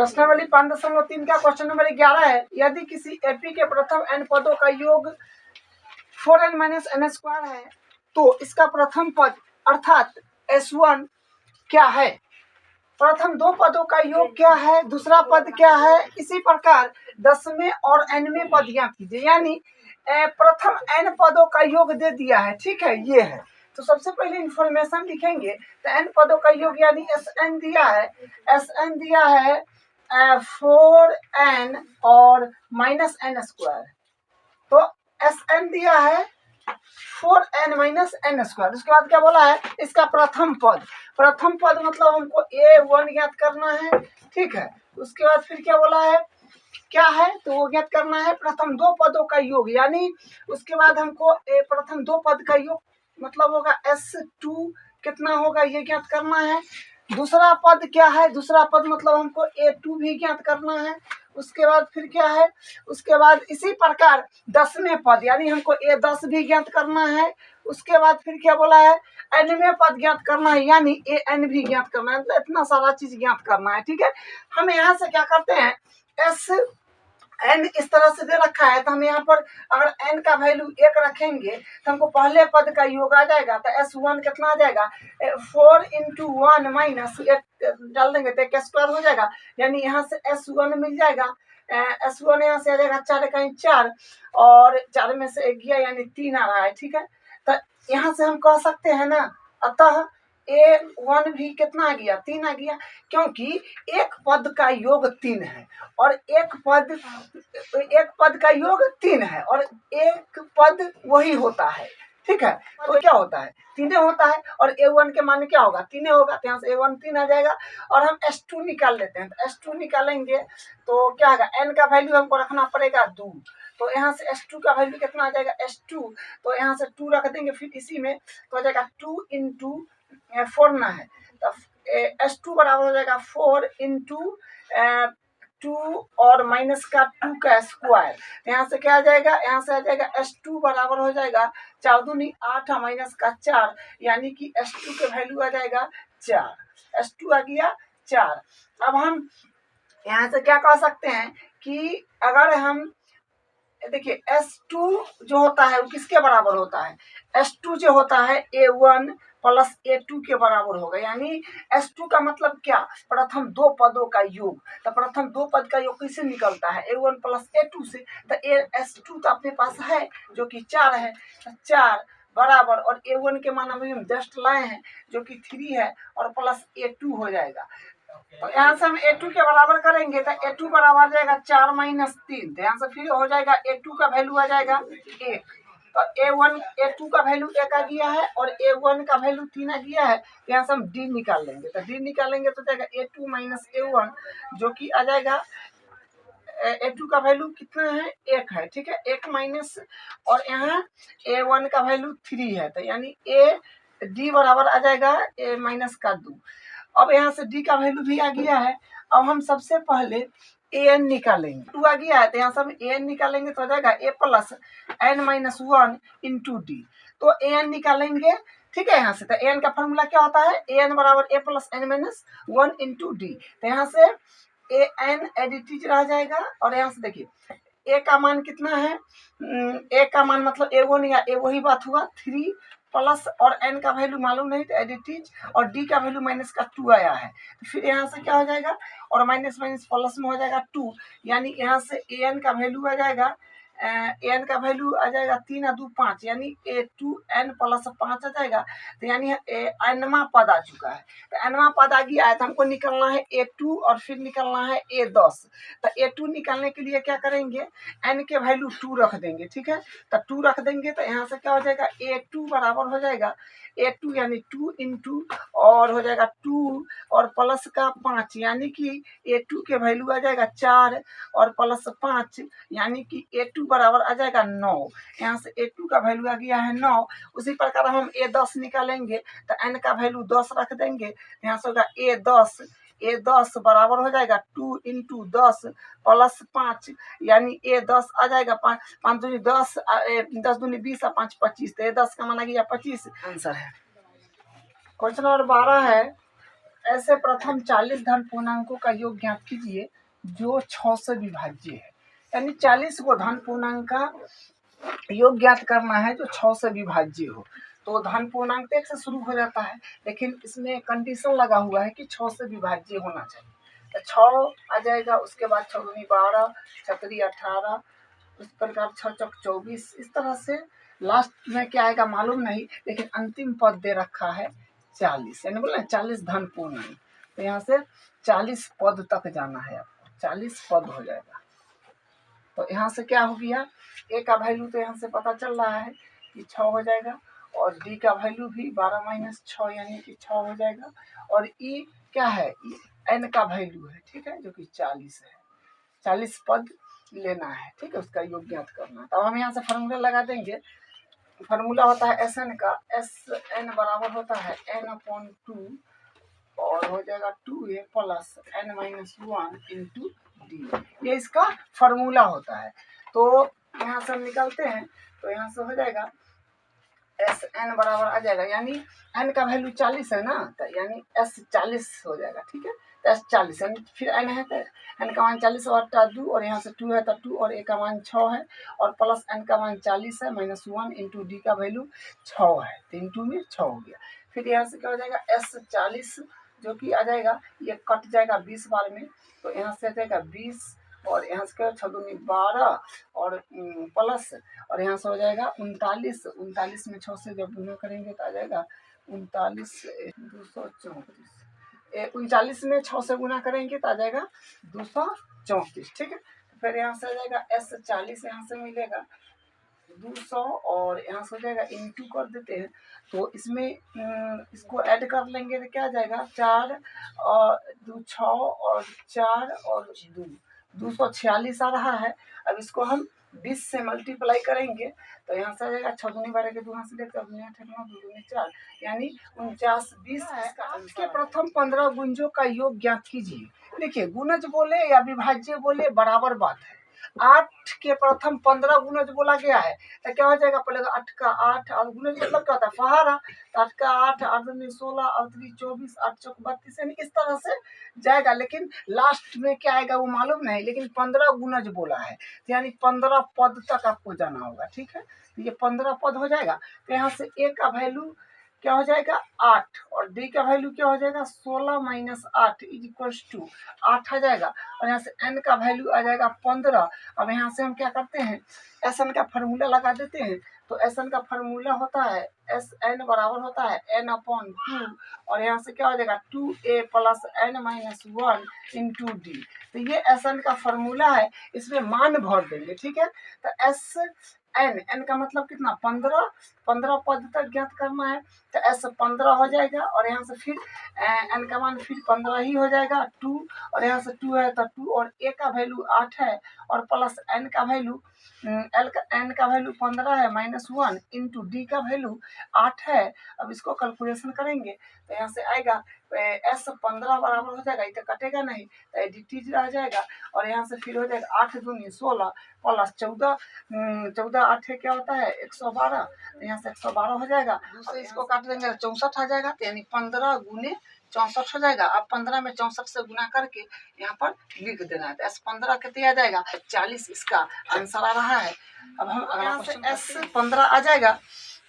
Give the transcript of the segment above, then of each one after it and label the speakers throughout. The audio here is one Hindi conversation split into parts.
Speaker 1: प्रश्नावली 5.3 का क्वेश्चन नंबर 11 है। यदि किसी एपी के प्रथम n पदों का योग 4n माइनस n स्क्वायर है तो इसका प्रथम पद अर्थात S1 क्या है? प्रथम दो पदों का योग क्या है, दूसरा पद क्या है, इसी प्रकार 10वें और nवें पद ज्ञात कीजिए। यानी प्रथम n पदों का योग दे दिया है, ठीक है, ये है। तो सबसे पहले इंफॉर्मेशन लिखेंगे तो n पदों का योग यानी Sn दिया है, Sn दिया है 4n और माइनस n स्क्वायर। तो Sn दिया है 4n माइनस n स्क्वायर। उसके बाद क्या बोला है, इसका प्रथम पद। प्रथम पद मतलब हमको A1 ज्ञात करना है, ठीक है। उसके बाद फिर क्या बोला है, क्या है तो वो ज्ञात करना है प्रथम दो पदों का योग। यानी उसके बाद हमको प्रथम दो पद का योग मतलब होगा S2 कितना होगा ये ज्ञात करना है। दूसरा पद क्या है, दूसरा पद मतलब हमको A2 भी ज्ञात करना है। उसके बाद फिर क्या है, उसके बाद इसी प्रकार 10वें पद यानी हमको A10 भी ज्ञात करना है। उसके बाद फिर क्या बोला है, nवें पद ज्ञात करना है यानी An भी ज्ञात करना है। मतलब इतना सारा चीज ज्ञात करना है, ठीक है। हम यहाँ से क्या करते हैं, n इस तरह से दे रखा है तो हम यहाँ पर अगर n का वैल्यू 1 रखेंगे तो हमको पहले पद का योग आ जाएगा। तो S1 कितना आ जाएगा, 4 × 1 माइनस 8 डाल देंगे तो 1 स्क्वायर हो जाएगा। यानी यहाँ से S1 मिल जाएगा। S1 यहाँ से आ जाएगा 4 × 4 और 4 में से 1 गया यानी 3 आ रहा है, ठीक है। तो यहाँ से हम कह सकते हैं ना, अतः A1 भी कितना आ गया, 3 आ गया, क्योंकि एक पद का योग 3 है और एक पद का योग 3 है और एक पद वही होता है, ठीक है। तो क्या होता है, 3 होता है और A1 के मान क्या होगा, 3 होगा। तो यहाँ से A1 3 आ जाएगा और हम S2 निकाल लेते हैं। तो S2 निकालेंगे तो क्या होगा, n का वैल्यू हमको रखना पड़ेगा 2। तो यहाँ से S2 का वैल्यू कितना आ जाएगा, S2। तो यहाँ से 2 रख देंगे फिर इसी में, तो आ जाएगा 2 × 4 ना है तो S2 बराबर हो जाएगा 4 × 2 और माइनस का 2 का स्क्वायर। यहाँ से क्या आ जाएगा, यहाँ से आ जाएगा S2 बराबर हो जाएगा 4 दूनी 8 माइनस का 4 यानी कि S2 के वैल्यू आ जाएगा 4। S2 आ गया 4। अब हम यहाँ से क्या कह सकते हैं कि अगर हम देखिए S2 जो होता है वो किसके बराबर होता है, S2 जो होता है A1 प्लस A2 के बराबर होगा। यानी S2 का मतलब क्या, प्रथम दो पदों का योग। तो प्रथम दो पद का योग किससे निकलता है, A1 प्लस A2 से। तो S2 तो अपने पास है जो कि 4 है, तो 4 बराबर और A1 के मान अभी हम जस्ट लाए हैं जो कि 3 है और प्लस A2 हो जाएगा। तो यहाँ से हम A2 के बराबर करेंगे तो A2 बराबर जाएगा 4 माइनस 3। तो यहाँ से फिर हो जाएगा A2 का वैल्यू आ जाएगा 1। तो A2 का वैल्यू 1 आ गया है और A1 का वैल्यू 3 आ गया है। तो यहाँ से हम D निकाल लेंगे। तो D निकालेंगे तो जाएगा A2 माइनस A1 जो कि आ जाएगा, A2 का वैल्यू कितना है, 1 है, ठीक है, 1 माइनस और यहाँ A1 का वैल्यू 3 है। तो यानी D बराबर आ जाएगा A माइनस का 2। अब यहाँ से D का वैल्यू भी आ गया है। अब हम सबसे पहले An निकालेंगे, 2 आ गया है तो यहाँ से हम An निकालेंगे तो हो जाएगा A plus n minus 1 × D। तो An निकालेंगे, ठीक है। यहाँ से तो An का फॉर्मूला क्या होता है, An बराबर A plus n minus 1 × D। तो यहाँ से An एडिटिव रह जाएगा और यहाँ से देखिए A का मान कितना है, A का मान मतलब A1 या A वही बात हुआ 3 प्लस और n का वैल्यू मालूम नहीं तो एडिटिव और d का वैल्यू माइनस का 2 आया है। तो फिर यहाँ से क्या हो जाएगा और माइनस माइनस प्लस में हो जाएगा 2। यानी यहाँ से an का वैल्यू आ जाएगा, an का वैल्यू आ जाएगा 3 और 2 5 यानी A2n प्लस 5 आ जाएगा। तो यानी nवां पद आ चुका है। तो nवां पद आ गया है तो हमको निकलना है A2 और फिर निकलना है A10। तो A2 निकालने के लिए क्या करेंगे, n के वैल्यू 2 रख देंगे, ठीक है। तो 2 रख देंगे तो यहाँ से क्या हो जाएगा, A2 बराबर हो जाएगा A2 यानी 2 × और हो जाएगा 2 और प्लस का 5 यानी कि A2 के वैल्यू आ जाएगा 4 और प्लस 5 यानी कि A2 बराबर आ जाएगा 9। यहाँ से A2 का वैल्यू आ गया है 9। उसी प्रकार हम A10 निकालेंगे तो n का वैल्यू 10 रख देंगे। यहाँ से होगा A10 बराबर हो जाएगा 2 × 10 प्लस 5 यानी A10 आ जाएगा 5 दूनी 10, 10 दूनी 20 और 5 25। तो A10 का मान आ गया 25 आंसर है। क्वेश्चन नंबर 12 है, ऐसे प्रथम 40 धन पूर्णांकों का योग ज्ञात कीजिए जो 6 से विभाज्य है। यानी 40 को धन पूर्णांक का योग ज्ञात करना है जो 6 से विभाज्य हो। तो धन पूर्णांक 1 से शुरू हो जाता है, लेकिन इसमें कंडीशन लगा हुआ है कि 6 से विभाज्य होना चाहिए। तो 6 आ जाएगा, उसके बाद 6 दूनी 12, 6 त्रिक 18, इस प्रकार 6 चौक 24। इस तरह से लास्ट में क्या आएगा मालूम नहीं, लेकिन अंतिम पद दे रखा है 40, यानी बोला 40 धन पूर्णांक। तो यहाँ से 40 पद तक जाना है आपको, 40 पद हो जाएगा। तो यहाँ से क्या हो गया, ए का वैल्यू तो यहाँ से पता चल रहा है कि 6 हो जाएगा, और डी का वैल्यू भी 12 माइनस 6 यानी कि 6 हो जाएगा, और ई क्या है, एन का वैल्यू है, ठीक है, जो कि 40 है। 40 पद लेना है, ठीक है, उसका योग ज्ञात करना है। तो हम यहाँ से फार्मूला लगा देंगे। फार्मूला होता है एस एन का, एस एन बराबर होता है n/2 और हो जाएगा 2a plus n minus 1 into D. ये इसका फार्मूला होता है। तो यहाँ से हम निकलते हैं, तो यहाँ से हो जाएगा एस एन बराबर आ जाएगा, यानी एन का वैल्यू 40 है ना, तो यानी एस 40 हो जाएगा, ठीक है। तो एस 40 यानी फिर एन है तो एन का मान 40 और 2, और यहाँ से 2 है तो 2, और ए का मान 6 है, और प्लस एन का मान 40 है माइनस 1 इंटू डी का वैल्यू 6 है, तो इंटू में 6 हो गया। फिर यहाँ से क्या हो जाएगा एस 40, जो कि आ जाएगा, ये कट जाएगा 20 बार में, तो यहाँ से आ जाएगा 20, और यहाँ से क्या 6 दूनी 12 और प्लस, और यहाँ से हो जाएगा 39। 39 में 6 से जब गुना करेंगे तो आ जाएगा 39 234। 39 में 6 से गुना करेंगे तो आ जाएगा 234, ठीक है। फिर यहाँ से आ जाएगा एस 40, यहाँ से मिलेगा 200, और यहाँ से हो जाएगा इंटू कर देते हैं, तो इसमें इसको ऐड कर लेंगे तो क्या आ जाएगा 4 और 2 6 और 4 और 2 246 आ रहा है। अब इसको हम 20 से मल्टीप्लाई करेंगे, तो यहाँ से आ जाएगा 6 दूनी 12 के 2 हाथ से लेकर 8 9 2 दूनी 4, यानी 49 20 के प्रथम 15 गुंजों का योग ज्ञात कीजिए। देखिए, गुणज बोले या विभाज्य बोले बराबर बात है। 8 के प्रथम 15 गुणज बोला गया है, तो क्या हो जाएगा, पहले 8 का 8, और गुणज मतलब क्या होता है फहारा, 8 का 8, 8 दूनी 16, 8 3 24, 8 चौक 32, यानी इस तरह से जाएगा। लेकिन लास्ट में क्या आएगा वो मालूम नहीं, लेकिन 15 गुणज बोला है, तो यानी 15 पद तक आपको जाना होगा, ठीक है। तो ये 15 पद हो जाएगा। तो यहाँ से ए का वैल्यू क्या हो जाएगा 8, और डी का वैल्यू क्या हो जाएगा 16 माइनस 8 इज इक्वल्स टू 8 आ जाएगा, और यहाँ से एन का वैल्यू आ जाएगा 15। अब यहाँ से हम क्या करते हैं, एस एन का फार्मूला लगा देते हैं। तो एस एन का फार्मूला होता है एस एन बराबर होता है n/2, और यहाँ से क्या हो जाएगा 2a plus n minus 1 into d. तो ये एस एन का फार्मूला है, इसमें मान भर देंगे, ठीक है। तो एस एन का मतलब कितना 15 पद तक ज्ञात करना है, तो एस 15 हो जाएगा, और यहाँ से फिर एन का मान फिर 15 ही हो जाएगा 2, और यहाँ से 2 है तो 2, और ए का वैल्यू 8 है, और प्लस एन का वैल्यू एन का वैल्यू 15 है माइनस 1 इंटू डी का वैल्यू 8 है। अब इसको कैलकुलेशन करेंगे तो यहाँ से आएगा एस 15 बराबर हो जाएगा, इतना कटेगा नहीं, तो एडिटिव रह जाएगा, और यहाँ से फिर हो जाएगा 8 दूनी 16 प्लस 14 14 8 क्या होता है 112, तो यहाँ से 112 हो जाएगा। दूसरे इसको काट देंगे 64 आ जाएगा, तो यानी 15 गुने 64 हो जाएगा। अब 15 में 64 से गुना करके यहाँ पर लिख देना है, तो एस 15 कितने आ जाएगा 40, इसका आंसर आ रहा है। अब हम अगला क्वेश्चन एस 15 आ जाएगा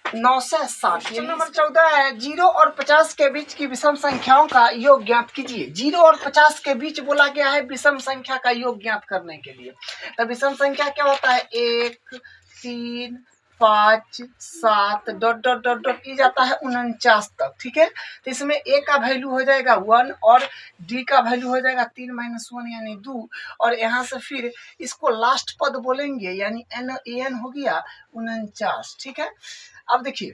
Speaker 1: 960। नंबर 14 है, 0 और 50 के बीच की विषम संख्याओं का योग ज्ञात कीजिए। 0 और 50 के बीच बोला गया है विषम संख्या का योग ज्ञात करने के लिए। तो विषम संख्या क्या होता है 1 3 5 7 dot dot dot dot E जाता है 49 तक, ठीक है। तो इसमें ए का वैल्यू हो जाएगा 1, और डी का वैल्यू हो जाएगा 3 माइनस 1 यानी 2, और यहाँ से फिर इसको लास्ट पद बोलेंगे, यानी एन हो गया 49, ठीक है। अब देखिए,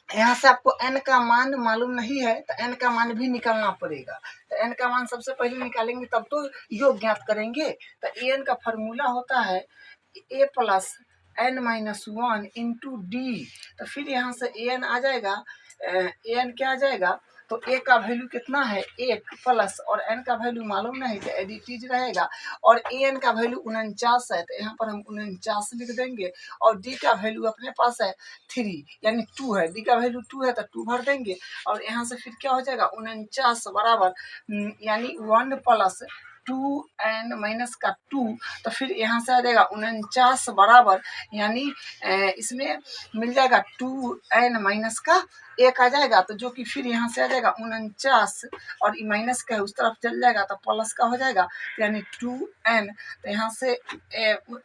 Speaker 1: यहाँ से आपको n का मान मालूम नहीं है, तो n का मान भी निकालना पड़ेगा। तो n का मान सबसे पहले निकालेंगे, तब तो योग ज्ञात करेंगे। तो an का फार्मूला होता है a plus n minus 1 into d. तो फिर यहाँ से an आ जाएगा, an क्या आ जाएगा तो ए का वैल्यू कितना है 1 प्लस और एन का वैल्यू मालूम नहीं तो एडिटिव रहेगा, और ए एन का वैल्यू 49 है तो यहाँ पर हम 49 लिख देंगे, और डी का वैल्यू अपने पास है 3 यानी 2 है, डी का वैल्यू 2 है तो 2 भर देंगे, और यहाँ से फिर क्या हो जाएगा 49 बराबर यानी 1 प्लस 2n माइनस का 2, तो फिर यहाँ से आ जाएगा 49 बराबर यानी इसमें मिल जाएगा 2n माइनस का 1 आ जाएगा, तो जो कि फिर यहाँ से आ जाएगा 49 और माइनस का उस तरफ चल जाएगा तो प्लस का हो जाएगा यानी 2n, तो यहाँ से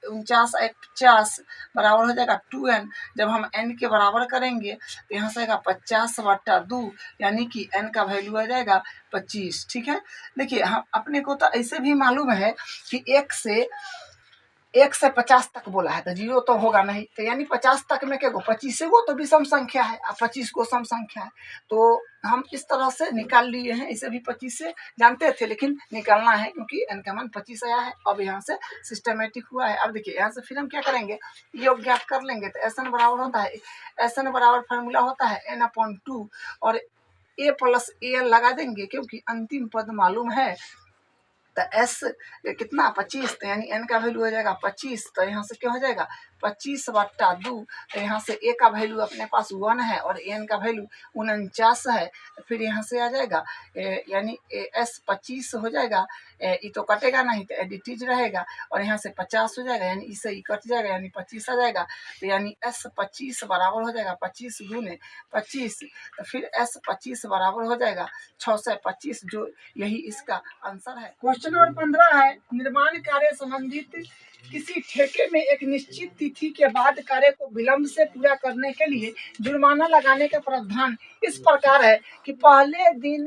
Speaker 1: 49 बराबर हो जाएगा 2n। जब हम n के बराबर करेंगे तो यहाँ से आएगा 50/2 यानी कि n का वैल्यू आ जाएगा 25। ठीक है, देखिए हम अपने को तो ऐसे भी मालूम है कि 1 से 50 तक बोला है तो 0 तो होगा नहीं, तो यानी 50 तक में क्या 25 गो तो विषम संख्या है और 25 को सम संख्या है, तो हम इस तरह से निकाल लिए हैं। इसे भी 25 से जानते थे लेकिन निकालना है क्योंकि n का मान 25 आया है, अब यहाँ से सिस्टमेटिक हुआ है। अब देखिए यहाँ से फिर हम क्या करेंगे, योग ज्ञात कर लेंगे, तो एस एन बराबर होता है, एस एन बराबर फार्मूला होता है n/2 और a प्लस ए एल लगा देंगे क्योंकि अंतिम पद मालूम है, तो एस कितना 25, तो यानी एन का वैल्यू हो जाएगा 25, तो यहाँ से क्या हो जाएगा 25/2, तो यहाँ से ए का वैल्यू अपने पास 1 है और एन का वैल्यू 49 है, तो फिर यहाँ से आ जाएगा यानी एस 25 हो जाएगा, ये तो कटेगा नहीं तो एडिटिव रहेगा, और यहाँ से 50 हो जाएगा यानी इससे ही कट जाएगा यानी 25 आ जाएगा, तो यानी एस 25 बराबर हो जाएगा 25 गुने 25, तो फिर एस 25 बराबर हो जाएगा 625, जो यही इसका आंसर है। क्वेश्चन नंबर 15 है, निर्माण कार्य संबंधित किसी ठेके में एक निश्चित तिथि के बाद कार्य को विलंब से पूरा करने के लिए जुर्माना लगाने का प्रावधान इस प्रकार है कि पहले दिन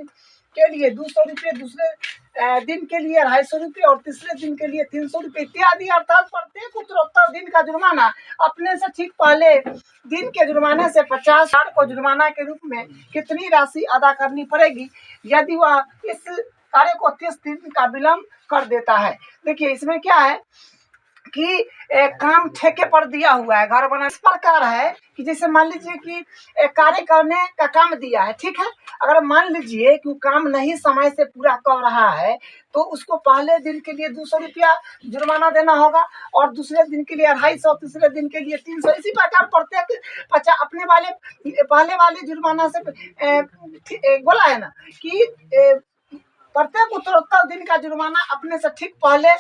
Speaker 1: के लिए 200 रुपये, दूसरे दिन के लिए 250 रुपये और तीसरे दिन के लिए 300 रुपये इत्यादि, अर्थात प्रत्येक उत्तरोत्तर दिन का जुर्माना अपने से ठीक पहले दिन के जुर्माने से 50 को जुर्माना के रूप में कितनी राशि अदा करनी पड़ेगी यदि वह इस कार्य को 30 दिन का विलंब कर देता है। देखिए इसमें क्या है कि काम ठेके पर दिया हुआ है, घर बना इस प्रकार है कि जैसे मान लीजिए कि कार्य करने का काम दिया है, ठीक है, अगर मान लीजिए कि काम नहीं समय से पूरा कर रहा है तो उसको पहले दिन के लिए 200 रुपया जुर्माना देना होगा और दूसरे दिन के लिए 250, तीसरे दिन के लिए 300, इसी प्रकार प्रत्येक अपने वाले पहले वाले जुर्माना से बोला है ना कि प्रत्येक उत्तरोत्तर दिन का जुर्माना अपने से ठीक पहले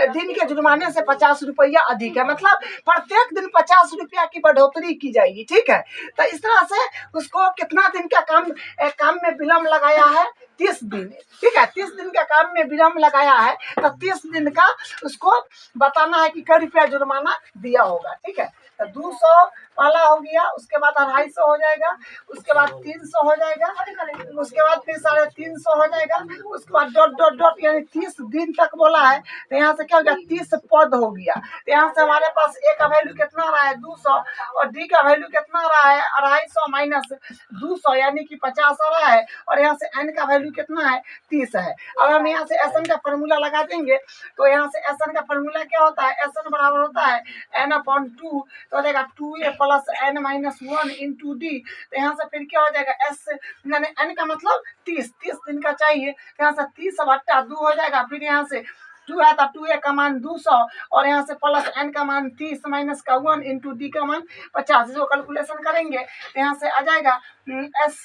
Speaker 1: दिन के जुर्माने से 50 रुपया अधिक है, मतलब प्रत्येक दिन 50 रुपया की बढ़ोतरी की जाएगी। ठीक है, तो इस तरह से उसको कितना दिन का काम में विलम्ब लगाया है 30 दिन। ठीक है, 30 दिन का काम में विलम्ब लगाया है तो 30 दिन का उसको बताना है कि क्या रुपया जुर्माना दिया होगा। ठीक है, तो 200 पहला हो गया, उसके बाद 250 हो जाएगा, उसके बाद 300 हो जाएगा, उसके बाद फिर 350 हो जाएगा, उसके बाद डॉट डॉट डॉट यानी 30 दिन तक बोला है, तो यहाँ से क्या हो गया 30 पद हो गया। तो यहाँ से हमारे पास ए का वैल्यू कितना आ रहा है 200 और डी का वैल्यू कितना आ रहा है 250 माइनस 200 यानी कि 50 आ रहा है, और यहाँ से एन का वैल्यू कितना है 30 है। अब हम यहाँ से एस एन का फॉर्मूला लगा देंगे, तो यहाँ से एस एन का फॉर्मूला क्या होता है, एस एन बराबर होता है n/2, तो हो जाएगा 2a plus n minus 1 into d. तो यहाँ से फिर क्या हो जाएगा एस यानी एन का मतलब 30 दिन का चाहिए, तो यहाँ से 30/2 हो जाएगा, फिर यहाँ से 2 है तो 2a का मान 200 और यहाँ से प्लस n का मान 30 माइनस का 1 इंटू डी का मान 50। इसको कैलकुलेशन करेंगे तो यहाँ से आ जाएगा एस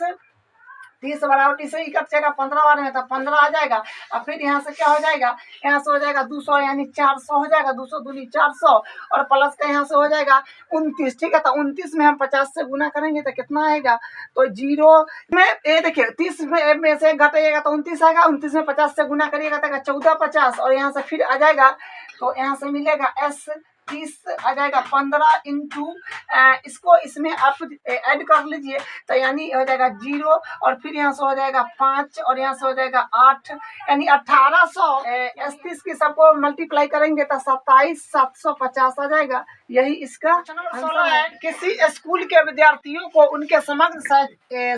Speaker 1: 30 बराबर इसे ही कट जाएगा 15 बार में तो 15 आ जाएगा, और फिर यहाँ से क्या हो जाएगा, यहाँ से हो जाएगा 200 यानी 400 हो जाएगा, 200 दूनी 400 और प्लस का यहाँ से हो जाएगा 29। ठीक है, तो 29 में हम 50 से गुना करेंगे तो कितना आएगा, तो 0 में ये देखिए 30 में से घटाइएगा तो 29 आएगा, 29 में 50 से गुना करिएगा तो 1450 और यहाँ से फिर आ जाएगा, तो यहाँ से मिलेगा एस 30 आ जाएगा 15 इंटू इसको इसमें आप ऐड कर लीजिए तो यानी हो जाएगा 0 और फिर यहाँ से हो जाएगा 5 और यहाँ से हो जाएगा 8 यानी 1800 30 की सबको मल्टीप्लाई करेंगे तो 27750 आ जाएगा। यही इसका आंसर है। किसी स्कूल के विद्यार्थियों को उनके समग्र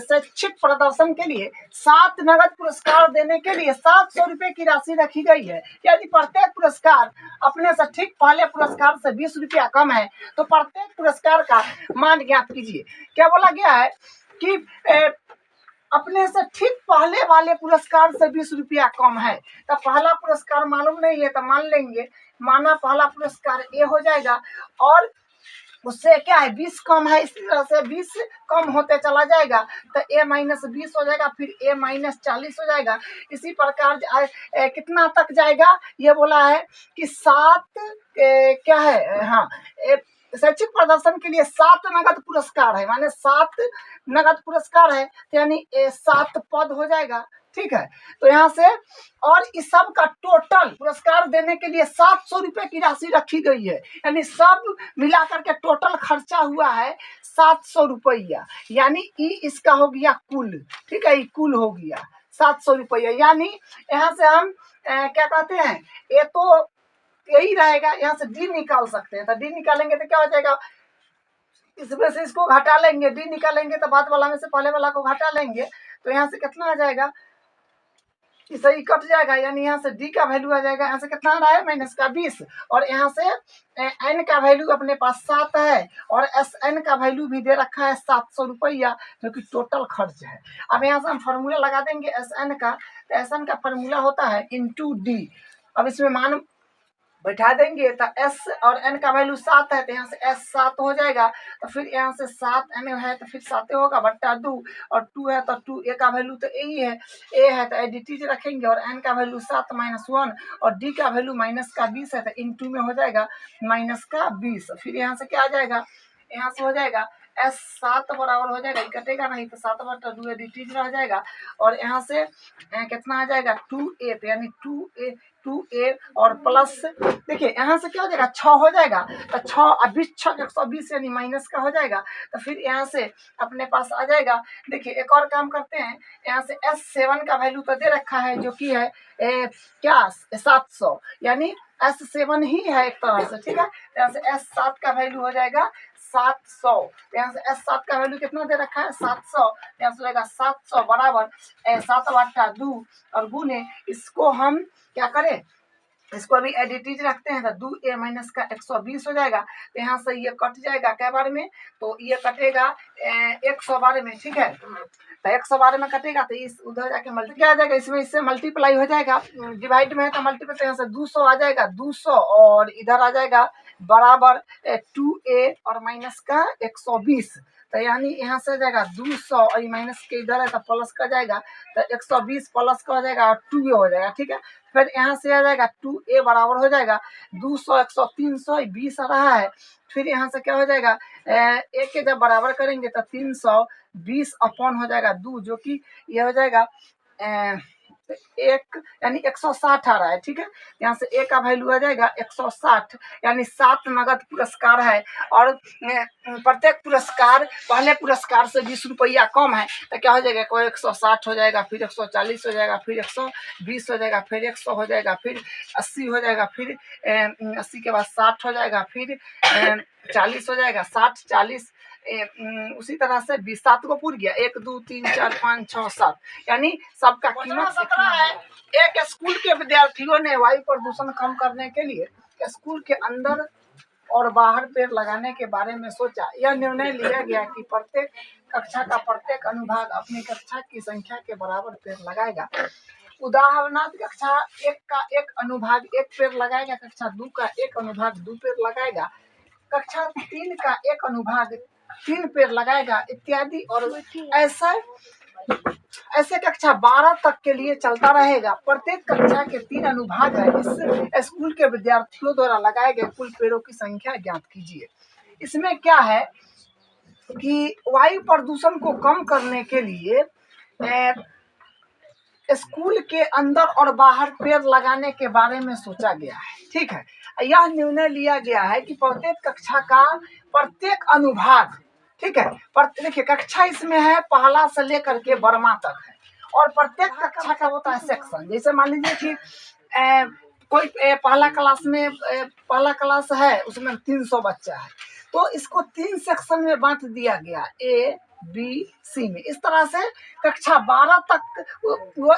Speaker 1: शैक्षिक प्रदर्शन के लिए 7 नगद पुरस्कार देने के लिए 700 रुपए की राशि रखी गई है। यदि प्रत्येक पुरस्कार अपने से ठीक पहले पुरस्कार से 20 रुपया कम है तो प्रत्येक पुरस्कार का मान ज्ञात कीजिए। क्या बोला गया है कि अपने से ठीक पहले वाले पुरस्कार से 20 रुपया कम है, तो पहला पुरस्कार मालूम नहीं है तो मान लेंगे, माना पहला पुरस्कार ए हो जाएगा और उससे क्या है 20 कम है, इसी तरह से 20 कम होते चला जाएगा तो ए माइनस 20 हो जाएगा, फिर ए माइनस 40 हो जाएगा। इसी प्रकार कितना तक जाएगा, ये बोला है कि 7 क्या है, हाँ, शैक्षिक प्रदर्शन के लिए 7 नगद पुरस्कार है, माने 7 नगद पुरस्कार है, यानी 7 पद हो जाएगा। ठीक है, तो यहाँ से और इस सब का टोटल पुरस्कार देने के लिए 700 रुपये की राशि रखी गई है, यानी सब मिलाकर के टोटल खर्चा हुआ है 700 रुपया, यानी ई इसका हो गया कुल। ठीक है, ये कुल हो गया 700 रुपया, यानी यहाँ से हम क्या कहते हैं, ये तो यही रहेगा, यहाँ से डी निकाल सकते हैं, तो डी निकालेंगे तो क्या हो जाएगा, इसमें से इसको घटा लेंगे, डी निकालेंगे तो बाद वाला में से पहले वाला को घटा लेंगे, तो यहाँ से कितना आ जाएगा, इसे ही कट जाएगा, यानी यहाँ से डी का वैल्यू आ जाएगा, यहाँ से कितना आ रहा है माइनस का 20, और यहाँ से एन का वैल्यू अपने पास 7 है और एस एन का वैल्यू भी दे रखा है 700 रुपया, जो कि टोटल खर्च है। अब यहाँ से हम फॉर्मूला लगा देंगे एस एन का, तो एस एन का फॉर्मूला होता है इंटू डी। अब इसमें मान बैठा देंगे तो एस और एन का वैल्यू 7 है, तो यहाँ से एस 7 हो जाएगा, तो फिर यहाँ से 7 एन है तो फिर 7 होगा बट्टा 2, और 2 है तो 2 ए का वैल्यू तो ए है तो एडिटीज रखेंगे, और एन का वैल्यू 7 माइनस 1 और डी का वैल्यू माइनस का 20 है, तो इन 2 में हो जाएगा माइनस का 20। फिर यहाँ से क्या आ जाएगा, यहाँ से हो जाएगा एस 7 बराबर हो जाएगा, कटेगा नहीं तो 7 बट्टा 2 एडिटीज रह जाएगा, और यहाँ से कितना आ जाएगा 2a, तो यानी 2a और प्लस, देखिए यहाँ से क्या हो जाएगा 6 हो जाएगा, तो 6 20 6 120 यानी माइनस का हो जाएगा, तो फिर यहाँ से अपने पास आ जाएगा। देखिए एक और काम करते हैं, यहाँ से S7 का वैल्यू तो दे रखा है जो कि है क्या 700, यानी S7 ही है एक तरह से। ठीक है, तो यहाँ से S7 का वैल्यू हो जाएगा 700, यहाँ से S7 का वैल्यू कितना दे रखा है 700, यहाँ से जाएगा 700 बराबर 7 बट्टा 2 और गुने, इसको हम क्या करें, इसको अभी एडिटीज रखते हैं तो 2a माइनस का 120 हो जाएगा, तो यहाँ से ये कट जाएगा क्या बार में, तो ये कटेगा 100 बार में। ठीक है, तो 100 बार में कटेगा तो इस उधर जाके मल्टीप्लाई आ जाएगा, इसमें इससे मल्टीप्लाई हो जाएगा, डिवाइड में है तो मल्टीप्लाई, तो यहाँ से 200 आ जाएगा 200 और इधर आ जाएगा बराबर 2a और माइनस का 120, तो यानी यहाँ से जाएगा 200 और माइनस के इधर है तो प्लस का जाएगा, तो 120 प्लस का हो जाएगा और 2a हो जाएगा। ठीक है, फिर यहाँ से आ जाएगा 2a बराबर हो जाएगा 200 100 300 20 आ रहा है, फिर यहाँ से क्या हो जाएगा a के जब बराबर करेंगे तो 320 अपॉन हो जाएगा 2, जो कि ये हो जाएगा 1 यानी 160 आ रहा है। ठीक है, यहाँ से a का वैल्यू आ जाएगा 160, यानी 7 नगद पुरस्कार है, और प्रत्येक पुरस्कार पहले पुरस्कार से 20 रुपया कम है, तो क्या हो जाएगा, कोई 160 हो जाएगा, फिर 140 हो जाएगा, फिर 120 हो जाएगा, फिर 100 हो जाएगा, फिर 80 हो जाएगा, फिर 80 के बाद 60 हो जाएगा, फिर 40 हो जाएगा, 60 40 उसी तरह से 20 7 को पूर गया, 1 2 3 4 5 6 7, यानी सबका कीमत 17 है। एक स्कूल के विद्यार्थियों ने वायु प्रदूषण कम करने के लिए स्कूल के अंदर और बाहर पेड़ लगाने के बारे में सोचा। यह निर्णय लिया गया कि प्रत्येक कक्षा का प्रत्येक अनुभाग अपनी कक्षा की संख्या के बराबर पेड़ लगाएगा। उदाहरणार्थ कक्षा 1 का एक अनुभाग 1 पेड़ लगाएगा, कक्षा 2 का एक अनुभाग 2 पेड़ लगाएगा, कक्षा 3 का एक अनुभाग 3 पेड़ लगाएगा इत्यादि, और ऐसे कक्षा 12 तक के लिए चलता रहेगा। प्रत्येक कक्षा के 3 अनुभाग है। इस स्कूल के विद्यार्थियों द्वारा लगाए गए कुल पेड़ों की संख्या ज्ञात कीजिए। इसमें क्या है कि वायु प्रदूषण को कम करने के लिए स्कूल के अंदर और बाहर पेड़ लगाने के बारे में सोचा गया है। ठीक है, यह निर्णय लिया गया है कि प्रत्येक कक्षा का प्रत्येक अनुभाग, ठीक है, देखिए कक्षा इसमें है पहला से लेकर के बरमा तक है, और प्रत्येक कक्षा का होता है सेक्शन। जैसे मान लीजिए कि कोई पहला क्लास है, उसमें 300 बच्चा है, तो इसको 3 सेक्शन में बांट दिया गया, A B C में। इस तरह से कक्षा 12 तक वो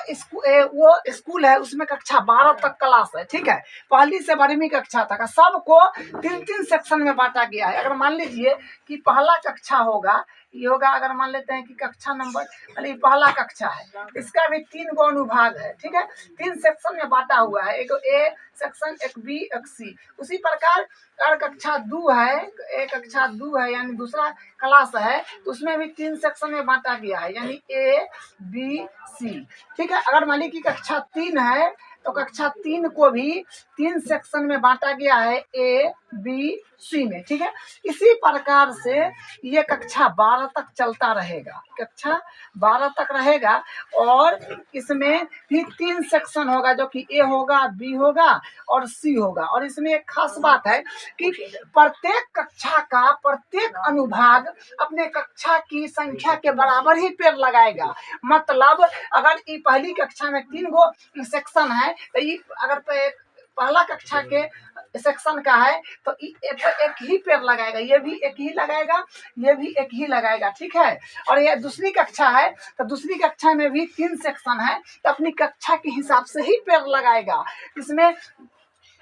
Speaker 1: स्कूल है, उसमें कक्षा 12 तक क्लास है। ठीक है, पहली से 12वीं कक्षा तक सबको 3-3 सेक्शन में बांटा गया है। अगर मान लीजिए कि पहला कक्षा होगा ये होगा, अगर मान लेते हैं कि कक्षा नंबर यानी पहला कक्षा है, इसका भी 3 गो अनुभाग है, ठीक है, 3 सेक्शन में बांटा हुआ है, एक ए सेक्शन, एक बी, एक सी। उसी प्रकार अगर कक्षा 2 है, एक कक्षा 2 है यानी दूसरा क्लास है, तो उसमें भी 3 सेक्शन में बांटा गया है, यानी ए बी सी, ठीक है। अगर मान लीजिए कि कक्षा 3 है, तो कक्षा 3 को भी 3 सेक्शन में बांटा गया है, ए बी सी में, ठीक है। इसी प्रकार से ये कक्षा 12 तक चलता रहेगा, कक्षा 12 तक रहेगा, और इसमें भी 3 सेक्शन होगा, जो कि ए होगा, बी होगा और सी होगा। और इसमें एक खास बात है कि प्रत्येक कक्षा का प्रत्येक अनुभाग अपने कक्षा की संख्या के बराबर ही पेड़ लगाएगा। मतलब अगर ये पहली कक्षा में 3 गो सेक्शन है, तो ये अगर पहला कक्षा के सेक्शन का है, तो एक ही पेड़ लगाएगा, ये भी एक ही लगाएगा, ये भी एक ही लगाएगा, ठीक है। और ये दूसरी कक्षा है, तो दूसरी कक्षा में भी 3 सेक्शन है, तो अपनी कक्षा के हिसाब से ही पेड़ लगाएगा। इसमें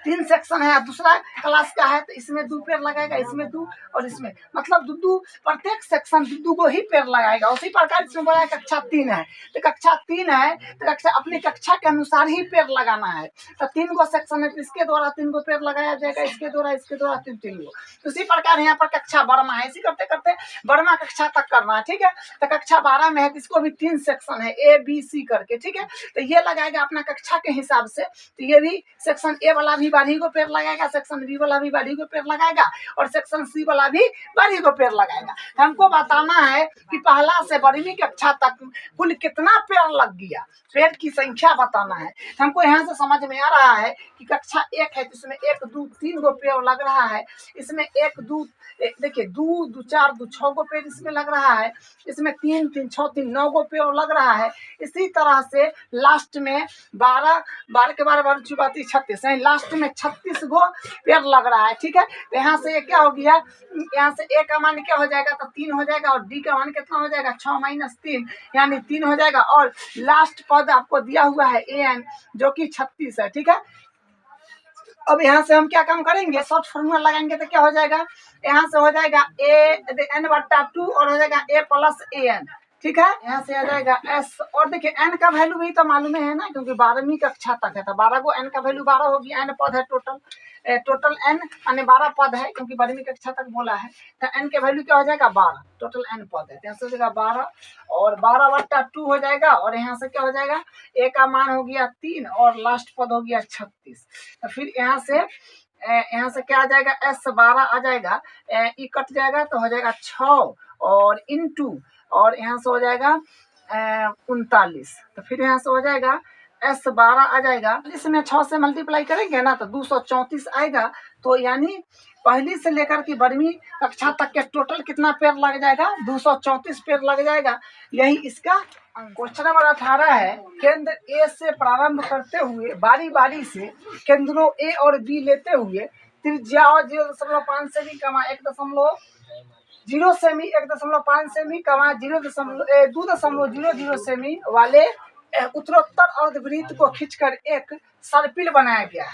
Speaker 1: 3 सेक्शन है, दूसरा क्लास का है, तो इसमें 2 पेड़ लगाएगा, इसमें 2 और इसमें, मतलब 2 प्रत्येक सेक्शन 2 को ही पेड़ लगाएगा। उसी प्रकार इसमें बोला है कक्षा 3 है, तो कक्षा 3 है तो कक्षा अपनी कक्षा के अनुसार ही पेड़ लगाना है। तो 3 गो सेक्शन है, तो इसके द्वारा 3 गो पेड़ लगाया जाएगा, इसके द्वारा 3 गो। तो उसी प्रकार यहाँ पर कक्षा 12 है, इसी करते करते 12वां कक्षा तक करना है, ठीक है। तो कक्षा 12 में है, इसको भी 3 सेक्शन है, ए बी सी करके, ठीक है। तो ये लगाएगा अपना कक्षा के हिसाब से, तो ये भी सेक्शन ए वाला भी 12 को पेड़ लगाएगा, सेक्शन बी वाला भी 12 को पेड़ लगाएगा, और सेक्शन सी वाला भी 12 को पेड़ लगाएगा। हमको बताना है कि पहला से 12वीं कक्षा तक कुल कितना पेड़ लग गया, पेड़ की संख्या बताना है। हमको यहाँ से समझ में आ रहा है कि कक्षा 1 है, जिसमें 1 2 3 गो पेड़ लग रहा है, इसमें 1 2 देखिए 2 2 4 2 6 गो पेड़ इसमें लग रहा है, इसमें 3 3 6 3 9 गो पेड़ लग रहा है। इसी तरह से लास्ट में 12 के 12 36 है, लास्ट में 36 गो पेड़ लग रहा है, ठीक है। तो यहाँ से ये क्या हो गया, यहाँ से ए का मान क्या हो जाएगा, तो 3 हो जाएगा, और डी का मान कितना हो जाएगा, 6 - 3 यानी 3 हो जाएगा, और लास्ट पद आपको दिया हुआ है एन, जो कि 36 है, ठीक है। अब यहाँ से हम क्या काम करेंगे, शॉर्ट फॉर्मूला लगाएंगे, तो क्या हो जाएगा, यहाँ से हो जाएगा n/2 और हो जाएगा a + an, ठीक है। यहाँ से आ जाएगा s, और देखिए n का वैल्यू भी तो मालूम है ना, क्योंकि 12वीं कक्षा तक है, तो 12 को n का वैल्यू 12 होगी, n पद है टोटल n यानी 12 पद है, क्योंकि 12वीं कक्षा तक बोला है, तो n के वैल्यू क्या हो जाएगा, 12, टोटल n पद है, यहाँ से हो जाएगा 12, और 12/2 हो जाएगा, और यहाँ से क्या हो जाएगा, a का मान हो गया 3 और लास्ट पद हो गया 36। तो फिर यहाँ से क्या आ जाएगा, s12 आ जाएगा, ई कट जाएगा तो हो जाएगा 6 और इंटू, और यहाँ से हो जाएगा 39। तो फिर यहाँ से हो जाएगा s12 आ जाएगा, इसमें 6 से मल्टीप्लाई करेंगे ना, तो 234 आएगा। तो यानी पहली से लेकर के 12वीं कक्षा तक के टोटल कितना पेड़ लग जाएगा, 234 पेड़ लग जाएगा। यही इसका क्वेश्चन नंबर 18 है। केंद्र ए से प्रारंभ करते हुए बारी बारी से केंद्रों ए और बी लेते हुए त्रिज्या 0.5 सेमी, 1.0 सेमी, 1.5 सेमी, 2.00 सेमी वाले उत्तरोत्तर अर्धवृत्त को खींचकर एक सर्पिल बनाया गया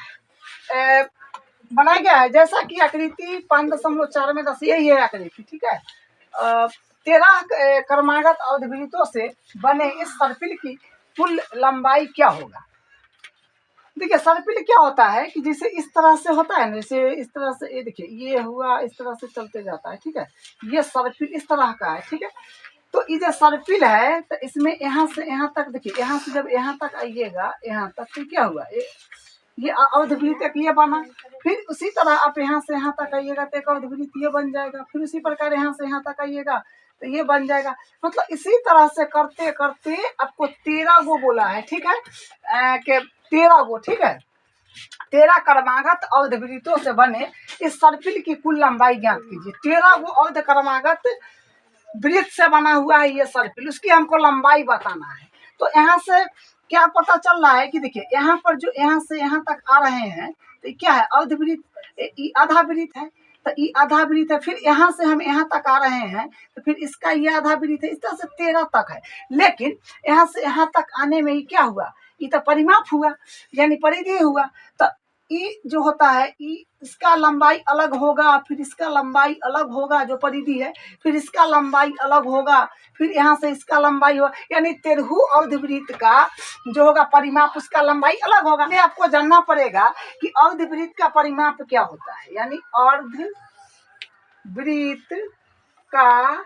Speaker 1: है। जैसा कि आकृति 5.4 में दस यही है आकृति, ठीक है। 13 क्रमागत अर्धवृत्तों से बने इस सर्पिल की कुल लंबाई क्या होगा। देखिए सर्पिल क्या होता है कि जैसे इस तरह से होता है ना, जैसे इस तरह से, ये देखिए ये हुआ, इस तरह से चलते जाता है, ठीक है। ये सर्पिल इस तरह का है, ठीक है। तो ये जो सर्पिल है, तो इसमें यहाँ से यहाँ तक, देखिए यहाँ से जब यहाँ तक आइएगा, यहाँ तक, तो क्या हुआ, ये अर्धवृत्त एक ये बना, फिर उसी तरह आप यहाँ से यहाँ तक आइएगा तो एक अर्धवृत्त ये बन जाएगा, फिर उसी प्रकार यहाँ से यहाँ तक आइएगा तो ये बन जाएगा। मतलब इसी तरह से करते करते आपको 13 गो बोला है, ठीक है, कि 13 गो, ठीक है, 13 क्रमागत अर्धवृत्तों से बने इस सर्पिल की कुल लंबाई ज्ञात कीजिए। 13 गो अर्ध क्रमागत वृत्त से बना हुआ है ये सर्पिल, उसकी हमको लंबाई बताना है। तो यहाँ से क्या पता चल रहा है कि देखिए यहाँ पर जो यहाँ से यहाँ तक आ रहे हैं, तो क्या है, अर्धवृत्त, आधा वृत्त है, तो ये आधा वृत्त है। फिर यहाँ से हम यहाँ तक आ रहे हैं, तो फिर इसका ये आधा वृत्त है, इस तरह से 13 तक है। लेकिन यहाँ से यहाँ तक आने में ही क्या हुआ, ये तो परिमाप हुआ, यानी परिधि हुआ। तो ई जो होता है ई, इसका लंबाई अलग होगा, फिर इसका लंबाई अलग होगा जो परिधि है, फिर इसका लंबाई अलग होगा, फिर यहाँ से इसका लंबाई होगा, यानी तेरहु अर्धवृत्त का जो होगा परिमाप उसका लंबाई अलग होगा। ये आपको जानना पड़ेगा कि अर्धवृत्त का परिमाप क्या होता है, यानी अर्धवृत्त का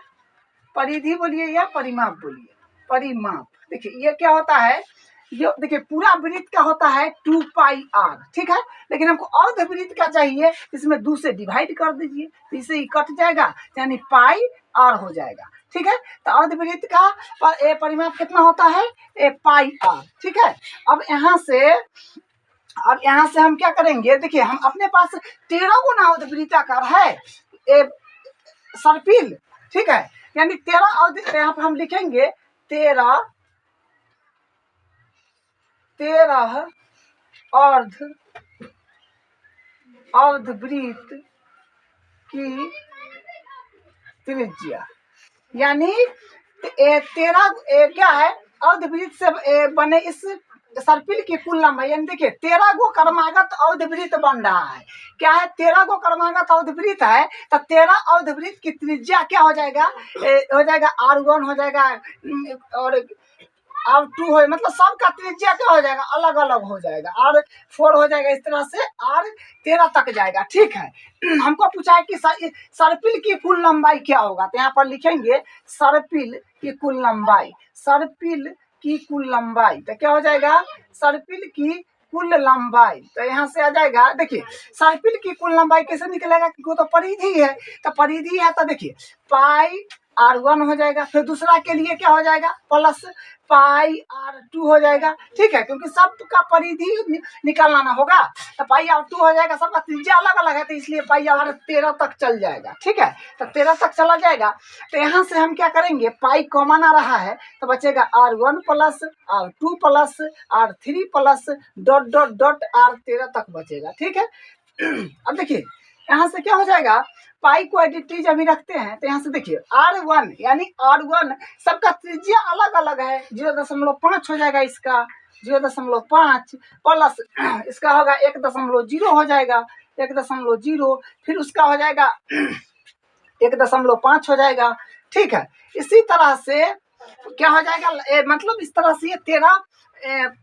Speaker 1: परिधि बोलिए या परिमाप बोलिए, परिमाप। देखिए ये क्या होता है, ये देखिए पूरा वृत्त का होता है 2 पाई r, ठीक है, लेकिन हमको अर्धवृत्त का चाहिए, इसमें 2 से डिवाइड कर दीजिए तो इसे ही कट जाएगा, यानी पाई r हो जाएगा, ठीक है। तो अर्धवृत्त का परिमाप कितना होता है, पाई r, ठीक है। अब यहाँ से हम क्या करेंगे, देखिए हम अपने पास 13 गुना अर्धवृत्ताकार है सर्पिल, ठीक है, यानी 13 यहाँ पर हम लिखेंगे 13 अर्धवृत्त की त्रिज्या, यानी 13 क्या है, अर्धवृत्त से बने इस सर्पिल की कुल लंबाई, यानी देखिए 13 गो क्रमागत अर्धवृत्त बन रहा है। क्या है, 13 गो क्रमागत अर्धवृत्त है, तो 13 अर्धवृत्त की त्रिज्या क्या हो जाएगा, हो जाएगा R1 हो जाएगा और R2 हो, मतलब सबका त्रिज्या क्या हो जाएगा, अलग अलग हो जाएगा, R4 हो जाएगा, इस तरह से R13 तक जाएगा, ठीक है। हमको पूछा है कि सर्पिल की कुल लंबाई क्या होगा, तो यहाँ पर लिखेंगे सर्पिल की कुल लंबाई, सर्पिल की कुल लंबाई, तो क्या हो जाएगा, सर्पिल की कुल लंबाई, तो यहाँ से आ जाएगा, देखिए सर्पिल की कुल लंबाई कैसे निकलेगा, क्योंकि वो तो परिधि है, तो परिधि है तो देखिए पाई R1 हो जाएगा, फिर दूसरा के लिए क्या हो जाएगा, प्लस पाई R2 हो जाएगा, ठीक है, क्योंकि सबका परिधि निकालना ना होगा, तो पाई R2 हो जाएगा, सबका त्रिज्या अलग अलग है, तो इसलिए पाई R13 तक चल जाएगा, ठीक है, तो 13 तक चला जाएगा। तो यहाँ से हम क्या करेंगे, पाई कॉमन आ रहा है, तो बचेगा R1 plus R2 plus R3 plus dot dot dot R13 तक बचेगा, ठीक है। अब देखिए यहाँ से क्या हो जाएगा, पाई को एडिटिव अभी रखते हैं, तो यहाँ से देखिए R1 यानी R1 सबका त्रिज्या अलग अलग है, 0.5 हो जाएगा, इसका 0.5 प्लस इसका होगा 1.0 हो जाएगा, 1.0, फिर उसका हो जाएगा 1.5 हो जाएगा, ठीक है। इसी तरह से क्या हो जाएगा, मतलब इस तरह से ये 13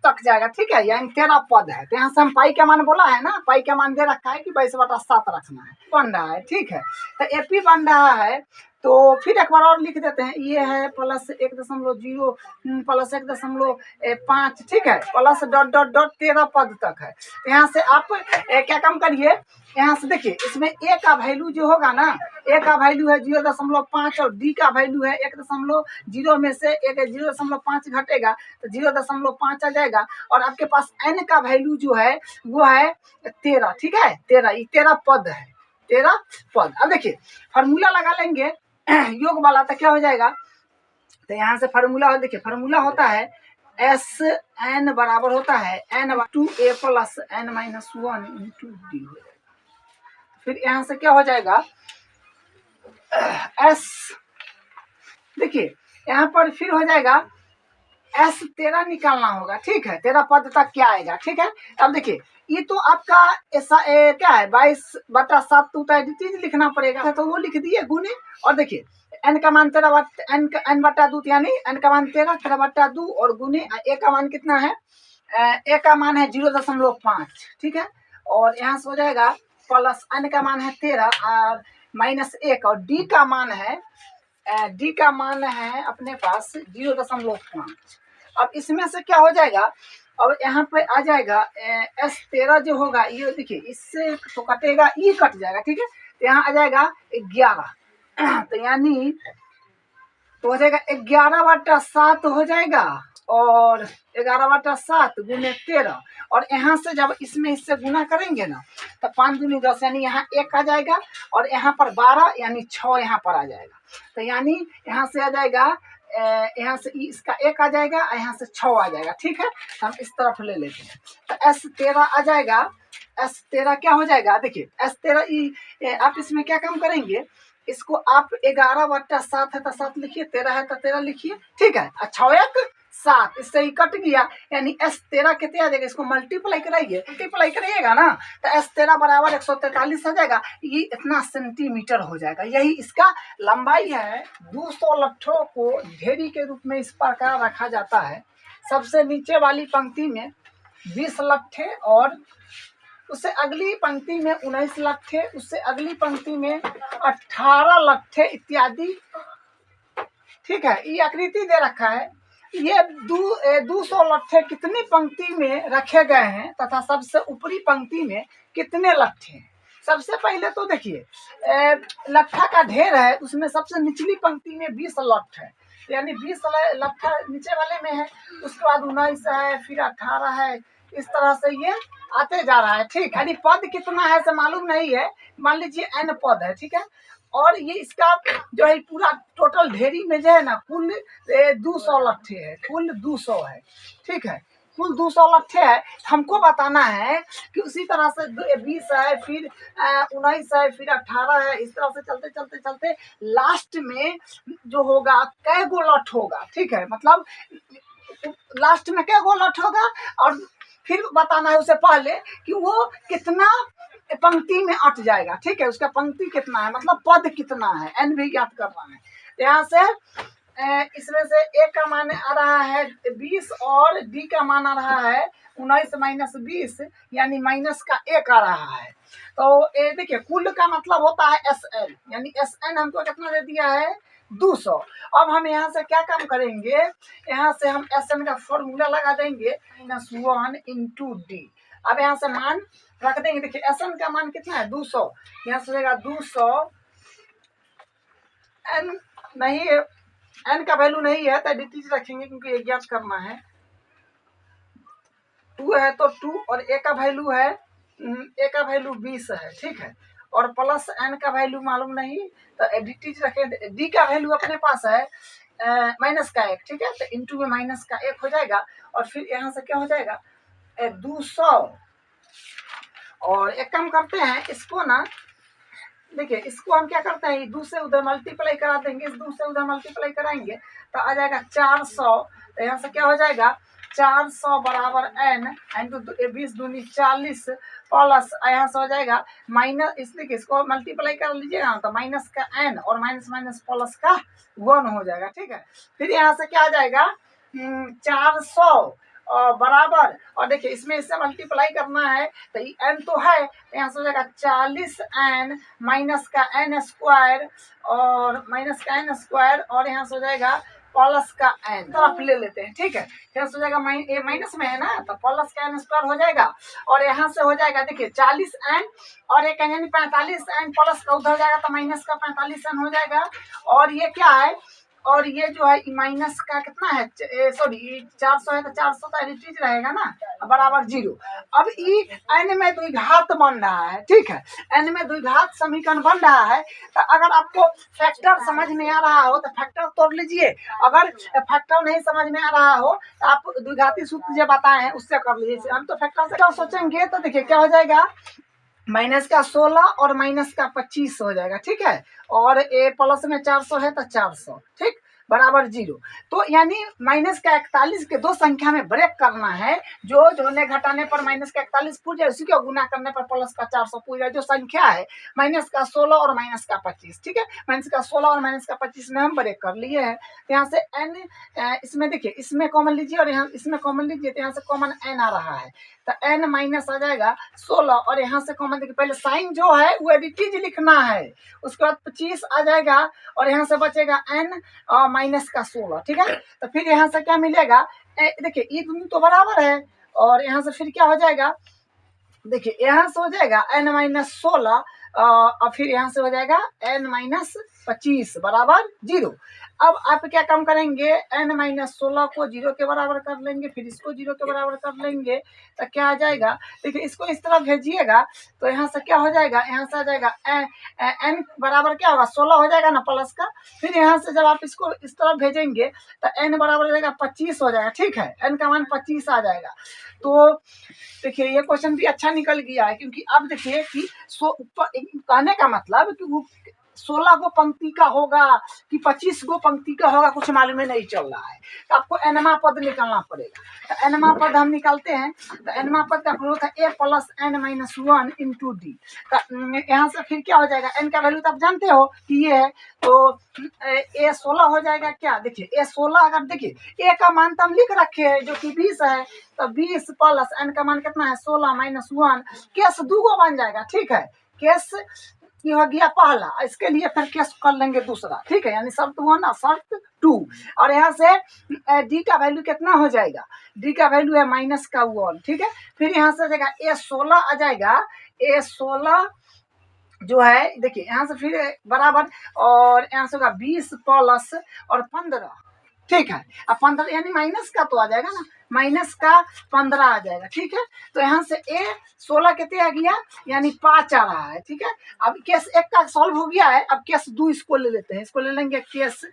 Speaker 1: तक जाएगा, ठीक है, यानी 13 पद है। तो यहाँ से हम पाई का मान बोला है ना, पाई का मान दे रखा है कि 22/7 रखना है, बन रहा है, ठीक है। तो एपी बन रहा है, तो फिर एक बार और लिख देते हैं, ये है प्लस 1.0 प्लस 1.5, ठीक है, प्लस डॉट डॉट डॉट 13 पद तक है। तो यहाँ से आप क्या काम करिए, यहाँ से देखिए इसमें ए का वैल्यू जो होगा ना, ए का वैल्यू है 0.5 और डी का वैल्यू है 1.0 में से 0.5 घटेगा तो 0.5 आ जाएगा, और आपके पास एन का वैल्यू जो है वो है 13, ठीक है, 13 पद है, 13 पद। अब देखिए फार्मूला लगा लेंगे योग वाला, तो क्या हो जाएगा, तो यहाँ से फार्मूला देखिए, फार्मूला होता है एस एन बराबर होता है n/2a plus n-1 into D हो जाएगा। फिर यहाँ से क्या हो जाएगा, एस, देखिए यहाँ पर फिर हो जाएगा एस 13 निकालना होगा, ठीक है, 13 पद तक क्या आएगा, ठीक है। अब देखिए ये तो आपका ऐसा क्या है 22/7, तो एडिटिव लिखना पड़ेगा, तो वो लिख दिए गुने, और देखिए n का मान 13/2 यानी n का मान 13/2 और गुने a का मान कितना है, a का मान है 0.5, ठीक है, और यहाँ से हो जाएगा प्लस n का मान है 13 और -1 और d का मान है अपने पास 0.5। अब इसमें से क्या हो जाएगा, अब यहाँ पे आ जाएगा S13 जो होगा, ये देखिए इससे तो कटेगा, ये कट जाएगा, ठीक है, तो यहाँ आ जाएगा 11, तो यानी तो हो जाएगा 11/7 हो जाएगा, और 11/7 गुने 13, और यहाँ से जब इसमें इससे गुना करेंगे ना तो 5 दूनी 10, यानी यहाँ 1 आ जाएगा, और यहाँ पर 12 यानी 6 यहाँ पर आ जाएगा, तो यानी यहाँ से आ जाएगा, यहाँ से इसका 1 आ जाएगा और यहाँ से 6 आ जाएगा, ठीक है। तो हम इस तरफ ले लेते हैं, तो S13 आ जाएगा, S13 क्या हो जाएगा, देखिए S13 आप इसमें क्या काम करेंगे, इसको आप 11/7 है तो 7 लिखिए, 13 है तो 13 लिखिए, ठीक है, 6 1 7, इससे ही कट गया, यानी S13 कितने आ जाएगा, इसको मल्टीप्लाई करिएगा ना, तो S13 बराबर 143 हो जाएगा। ये इतना सेंटीमीटर हो जाएगा, यही इसका लंबाई है। 200 लट्ठों को ढेरी के रूप में इस प्रकार रखा जाता है। सबसे नीचे वाली पंक्ति में 20 लट्ठे और उससे अगली पंक्ति में 19 लट्ठे, उससे अगली पंक्ति में 18 लट्ठे इत्यादि। ठीक है, ये आकृति दे रखा है। ये 200 लट्ठे कितनी पंक्ति में रखे गए हैं तथा सबसे ऊपरी पंक्ति में कितने लट्ठे हैं। सबसे पहले तो देखिए लट्ठा का ढेर है, उसमें सबसे निचली पंक्ति में 20 लट्ठ है, यानी 20 लट्ठा नीचे वाले में है, उसके बाद 19 है, फिर 18 है, इस तरह से ये आते जा रहा है। ठीक, यानी पद कितना है से मालूम नहीं है, मान लीजिए n पद है। ठीक है, और ये इसका जो है पूरा टोटल ढेरी में जो है ना कुल 200 लट्ठे है, कुल 200 है। ठीक है, कुल 200 लट्ठे है। हमको बताना है कि उसी तरह से 20 है, फिर 19 है, फिर 18 है, इस तरह से चलते चलते चलते लास्ट में जो होगा कै गो लट्ठ होगा। ठीक है, मतलब लास्ट में कै गो लट्ठ होगा, और फिर बताना है उससे पहले कि वो कितना पंक्ति में अट जाएगा। ठीक है, उसका पंक्ति कितना है, मतलब पद कितना है, n भी ज्ञात करना है। यहाँ से इसमें से a का मान आ रहा है 20 और d का मान आ रहा है 19 माइनस 20, यानी माइनस का 1 आ रहा है। तो ये देखिए कुल का मतलब होता है SN, यानी SN हमको कितना दे दिया है 200। अब हम यहाँ से क्या काम करेंगे, यहाँ से हम SN का फॉर्मूला लगा देंगे -1 इंटू डी। अब यहाँ से मान रख देंगे। देखिए SN का मान कितना है 200, यहाँ से रहेगा 200, n नहीं है, n का वैल्यू नहीं है तो dt रखेंगे क्योंकि ये ज्ञात करना है। 2 है तो 2, और a का वैल्यू है, a का वैल्यू 20 है। ठीक है, और प्लस n का वैल्यू मालूम नहीं तो dt रखें। d का वैल्यू अपने पास है माइनस का 1। ठीक है, तो इंटू में माइनस का 1 हो जाएगा, और फिर यहाँ से क्या हो जाएगा 200। और एक काम करते हैं, इसको ना देखिए, इसको हम क्या करते हैं, 2 से उधर मल्टीप्लाई करा देंगे, इस 2 से उधर मल्टीप्लाई कराएंगे तो आ जाएगा 400। तो यहाँ से क्या हो जाएगा 400 बराबर n इंटू 20 दूनी 40 प्लस यहाँ से हो जाएगा माइनस, इसलिए इसको मल्टीप्लाई कर लीजिएगा तो माइनस का n और माइनस माइनस प्लस का 1 हो जाएगा। ठीक है, फिर यहाँ से क्या आ जाएगा 400 बराबर, और देखिए इसमें इससे मल्टीप्लाई करना है तो n तो है, यहाँ से हो जाएगा 40n माइनस का n स्क्वायर और माइनस का n स्क्वायर, और यहाँ से हो जाएगा प्लस का n तरफ ले लेते हैं। ठीक है, यहाँ से हो जाएगा ये माइनस में है ना, तो प्लस का n स्क्वायर हो जाएगा, और यहाँ से हो जाएगा देखिए 40n और एक यानी 45n प्लस का उधर जाएगा तो माइनस का 45n हो जाएगा। और ये क्या है, और ये जो है माइनस का कितना है, सॉरी 400 है तो 400 का रिटीज रहेगा ना बराबर 0। अब ये n में द्विघात बन रहा है। ठीक है, n में द्विघात समीकरण बन रहा है, तो अगर आपको फैक्टर समझ में आ रहा हो तो फैक्टर तोड़ लीजिए, अगर फैक्टर नहीं समझ में आ रहा हो तो आप द्विघाती सूत्र जो बताए हैं उससे कर लीजिए। हम तो फैक्टर से सोचेंगे तो देखिए क्या हो जाएगा, माइनस का 16 और माइनस का 25 हो जाएगा। ठीक है, और ए प्लस में 400 है तो 400 ठीक बराबर 0। तो यानी माइनस का 41 के दो संख्या में ब्रेक करना है, जो जोड़ने घटाने पर माइनस का 41 पूछ जाए, उसी को गुना करने पर प्लस का 400 पूछ जाए। जो संख्या है माइनस का 16 और माइनस का 25। ठीक है, माइनस का 16 और माइनस का 25 में हम ब्रेक कर लिए हैं। तो यहाँ से n इसमें देखिए, इसमें कॉमन लीजिए और यहाँ इसमें कॉमन लीजिए, तो यहाँ से कॉमन n आ रहा है तो n माइनस आ जाएगा 16, और यहाँ से कॉमन देखिए पहले साइन जो है वो एडिटिज लिखना है, उसके बाद 25 आ जाएगा और यहाँ से बचेगा n माइनस का 16। ठीक है, तो फिर यहाँ से क्या मिलेगा, देखिए ये दोनों तो बराबर है, और यहाँ से फिर क्या हो जाएगा, देखिए यहाँ से हो जाएगा n माइनस 16 और फिर यहाँ से हो जाएगा n माइनस 25 बराबर 0। अब आप क्या काम करेंगे, n माइनस 16 को 0 के बराबर कर लेंगे, फिर इसको 0 के बराबर कर लेंगे, तो क्या आ जाएगा, देखिए इसको इस तरफ भेजिएगा तो यहाँ से क्या हो जाएगा, यहाँ से आ जाएगा n बराबर क्या होगा 16 हो जाएगा ना प्लस का, फिर यहाँ से जब आप इसको इस तरफ भेजेंगे तो n बराबर हो जाएगा 25 हो जाएगा। ठीक है, n का मान 25 आ जाएगा। तो देखिए ये क्वेश्चन भी अच्छा निकल गया है, क्योंकि अब देखिए कि कहने का मतलब कि वो 16 गो पंक्ति का होगा कि 25 गो पंक्ति का होगा, कुछ मालूम नहीं चल रहा है। तो आपको एनमा पद निकालना पड़ेगा। तो एनमा पद हम निकालते हैं। तो एनमा पद का ग्रोथ है a plus n minus 1 into D. यहाँ से फिर क्या हो जाएगा, n का वैल्यू तो आप जानते हो कि ये है, तो a 16 हो जाएगा। क्या देखिए a 16, अगर देखिए a का मान तो हम लिख रखे हैं जो कि 20 है, तो 20 प्लस n का मान कितना है 16 माइनस 1, केस 2 गो बन जाएगा। ठीक है, केस ये हो गया पहला, इसके लिए फिर केस कर लेंगे दूसरा। ठीक है, यानी शर्त 1 और शर्त 2। और यहाँ से डी का वैल्यू कितना हो जाएगा, डी का वैल्यू है माइनस का 1। ठीक है, फिर यहाँ से जाएगा a 16 आ जाएगा, a 16 जो है देखिए यहाँ से फिर बराबर, और यहाँ से होगा 20 प्लस और 15। ठीक है, अब 15 यानी माइनस का तो आ जाएगा ना, माइनस का 15 आ जाएगा। ठीक है, तो यहाँ से a 16 कितने आ गया, यानी 5 आ रहा है। ठीक है, अब केस 1 का सॉल्व हो गया है, अब केस 2 इसको ले लेते हैं, इसको ले लेंगे केस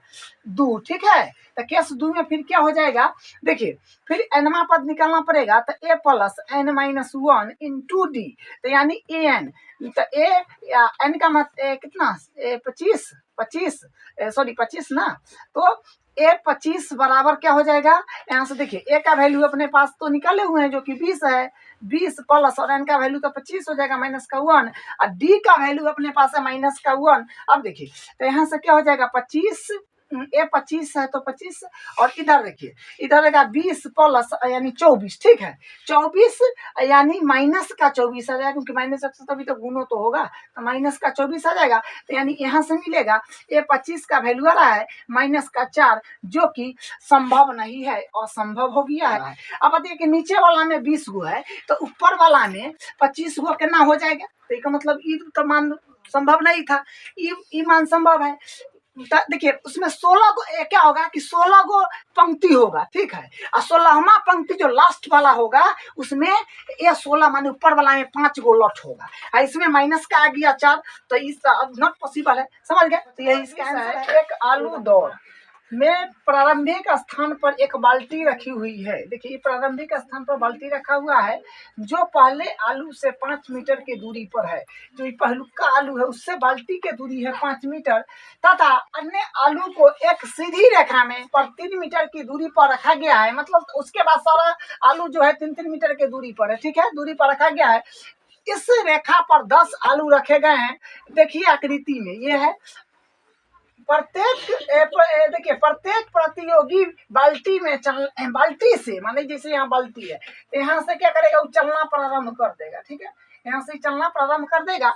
Speaker 1: 2। ठीक है, तो केस 2 में फिर क्या हो जाएगा, देखिए फिर एनमा पद निकालना पड़ेगा। तो a plus n minus 1 into d, तो यानी ए एन। तो ए या एन का मत कितना 25 ना, तो a 25 बराबर क्या हो जाएगा, यहाँ से देखिए a का वैल्यू अपने पास तो निकाले हुए हैं जो कि 20 है, 20 प्लस और n का वैल्यू तो 25 हो जाएगा माइनस का 1, और d का वैल्यू अपने पास है माइनस का 1। अब देखिए तो यहाँ से क्या हो जाएगा 25, a 25 है तो 25, और इधर देखिए इधर रहेगा 20 प्लस यानी 24। ठीक है, 24 यानी माइनस का 24 आ जाएगा, क्योंकि माइनस से तभी तो गुणो तो होगा, तो माइनस का 24 आ जाएगा। तो यानी यहाँ से मिलेगा a 25 का वैल्यू आ रहा है माइनस का 4, जो कि संभव नहीं है, असंभव हो गया है। अब देखिए कि नीचे वाला में 20 गो है, तो ऊपर वाला में 25 गो कितना हो जाएगा, तो इसका मतलब ई तो मान संभव नहीं था, ई मान संभव है। देखिए उसमें 16 गो क्या होगा कि 16 गो पंक्ति होगा। ठीक है, और 16वां पंक्ति जो लास्ट वाला होगा उसमें ये 16 माने ऊपर वाला में 5 गो लॉट होगा, और इसमें माइनस का आ गया 4, तो इसका नॉट पॉसिबल है। समझ गए, तो यही इसका आंसर है। एक आलू दौड़ में प्रारंभिक स्थान पर एक बाल्टी रखी हुई है। देखिए प्रारंभिक स्थान पर बाल्टी रखा हुआ है जो पहले आलू से 5 मीटर की दूरी पर है। जो पहलुका आलू है उससे बाल्टी की दूरी है 5 मीटर, तथा अन्य आलू को एक सीधी रेखा में पर 3 मीटर की दूरी पर रखा गया है। मतलब उसके बाद सारा आलू जो है 3-3 मीटर की दूरी पर है। ठीक है, दूरी पर रखा गया है। इस रेखा पर 10 आलू रखे गए हैं। देखिए आकृति में ये है, देखिए प्रत्येक प्रतियोगी बाल्टी में बाल्टी से, माने जैसे यहाँ बाल्टी है तो यहाँ से क्या करेगा, वो चलना प्रारंभ कर देगा। ठीक है, यहाँ से चलना प्रारंभ कर देगा,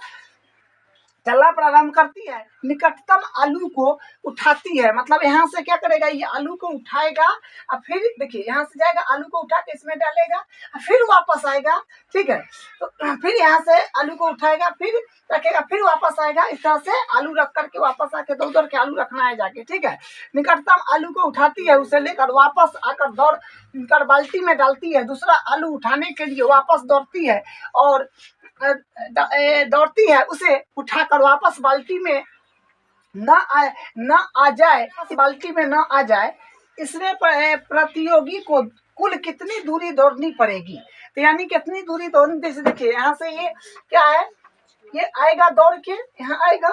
Speaker 1: चलना प्रारंभ करती है, निकटतम आलू को उठाती है। मतलब यहाँ से क्या करेगा, ये आलू को उठाएगा और फिर देखिए यहाँ से जाएगा, आलू को उठा के इसमें डालेगा और फिर वापस आएगा। ठीक है, तो फिर यहाँ से आलू को उठाएगा, फिर रखेगा, फिर वापस आएगा। इस तरह से आलू रख करके वापस आके दौड़ के आलू रखना है जाके। ठीक है, निकटतम आलू को उठाती है, उसे लेकर वापस आकर दौड़ कर बाल्टी में डालती है। दूसरा आलू उठाने के लिए वापस दौड़ती है और दौड़ती है, उसे उठाकर वापस बाल्टी में न आ जाए, बाल्टी में न आ जाए। इसमें प्रतियोगी को कुल कितनी दूरी दौड़नी पड़ेगी। तो यानी कितनी दूरी दौड़नी, जैसे देखिए यहाँ से ये क्या है, ये आएगा दौड़ के, यहाँ आएगा,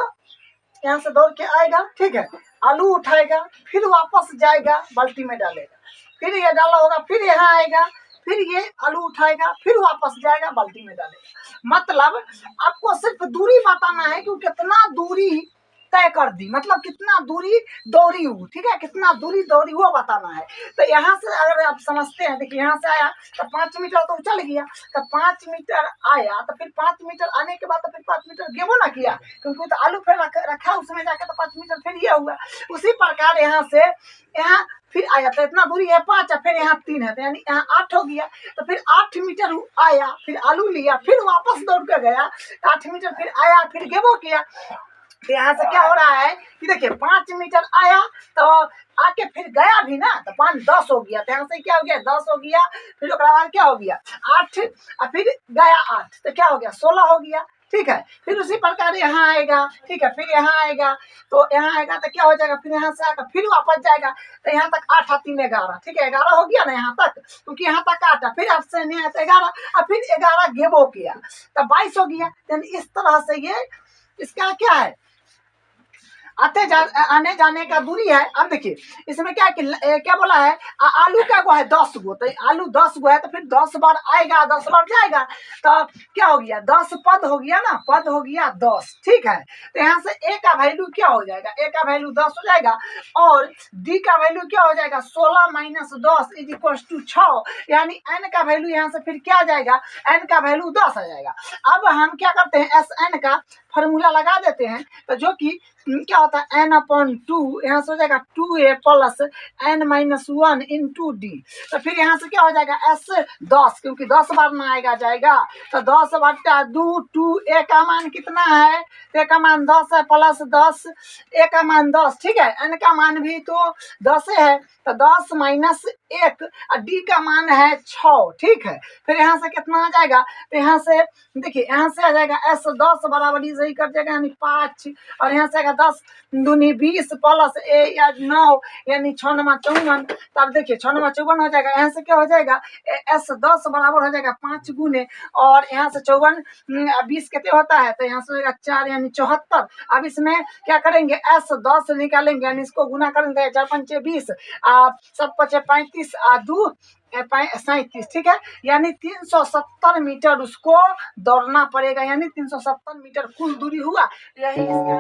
Speaker 1: यहाँ से दौड़ के आएगा। ठीक है, आलू उठाएगा, फिर वापस जाएगा, बाल्टी में डालेगा, फिर ये डाला होगा, फिर यहाँ आएगा, फिर ये आलू उठाएगा, फिर वापस जाएगा, बाल्टी में डालेगा। मतलब आपको सिर्फ दूरी बताना है कि कितना दूरी तय कर दी, मतलब कितना दूरी दौड़ी हूँ। ठीक है, कितना दूरी दौड़ी वो बताना है। तो यहाँ से अगर आप समझते हैं, देखिए यहाँ से आया तो 5 मीटर तो चल गया, तो 5 मीटर आया, तो फिर 5 मीटर आने के बाद तो फिर 5 मीटर गेबो ना किया, क्योंकि तो आलू फिर रखा उसमें जाकर, तो 5 मीटर फिर ये हुआ। उसी प्रकार यहाँ से यहाँ फिर आया, तो इतना दूरी है 5, फिर यहाँ 3 है, तो यानी यहाँ 8 हो गया। तो फिर 8 मीटर आया, फिर आलू लिया, फिर वापस दौड़ कर गया, 8 मीटर फिर आया, फिर गेबो किया। तो यहाँ से क्या हो रहा है कि देखिए 5 मीटर आया तो आके फिर गया भी ना, तो 5 10 हो गया। तो यहाँ से क्या हो गया, 10 हो गया, फिर बाद क्या हो गया 8, और फिर गया 8, तो क्या हो गया 16 हो गया। ठीक है, फिर उसी प्रकार यहाँ आएगा। ठीक है, फिर यहाँ आएगा, तो यहाँ आएगा तो क्या हो जाएगा, फिर यहाँ से आएगा, फिर वापस जाएगा, तो यहाँ तक 8 3 11। ठीक है, 11 हो गया ना यहाँ तक, क्योंकि यहाँ तक 8, फिर आपसे नहीं आता 11, और फिर 11 गेबो किया, तो 22 हो गया। इस तरह से ये इसका क्या है, आने जाने का दूरी है। अब देखिए इसमें क्या क्या बोला है, आलू क्या गो है 10 गो, तो आलू 10 गो है तो फिर 10 बार आएगा 10 बार जाएगा, तो क्या हो गया 10 पद हो गया ना, पद हो गया 10, ठीक है। तो यहाँ से ए का वैल्यू क्या हो जाएगा, ए का वैल्यू 10 हो जाएगा और डी का वैल्यू क्या हो जाएगा 16 माइनस 10 इज इक्वल टू 6, यानी एन का वैल्यू यहाँ से फिर क्या आ जाएगा, एन का वैल्यू 10 आ जाएगा। अब हम क्या करते हैं एस एन का फॉर्मूला लगा देते हैं, तो जो कि क्या होता है एन अपॉन 2, यहाँ से हो जाएगा 2a plus n minus 1 into d, तो फिर यहाँ से क्या हो जाएगा एस 10, क्योंकि 10 बार में आएगा जाएगा, तो 10 बटा 2 2, ए का मान कितना है, तो ए का मान 10 है प्लस 10, ए का मान 10, ठीक है, एन का मान भी तो 10 है, तो 10 माइनस 1 और डी का मान है 6, ठीक है। फिर यहाँ से कितना आ जाएगा, तो यहाँ से देखिए यहाँ से आ जाएगा एस 10 बराबर सही कर देगा यानी 5, और यहाँ से आएगा 10 दूनी 20 प्लस ए या 9 यानी 6 नमा 54, तब देखिए 6 नमा 54 हो जाएगा। यहाँ से क्या हो जाएगा एस 10 बराबर हो जाएगा 5 गुने, और यहाँ से 54 20 कितने होता है, तो यहाँ से हो जाएगा 4 यानी 74। अब इसमें क्या करेंगे एस 10 निकालेंगे यानी इसको गुना करेंगे 4 5 20 7 5 35 2 37, ठीक है, यानी 370 मीटर उसको दौड़ना पड़ेगा, यानी 370 मीटर कुल दूरी हुआ, यही इसका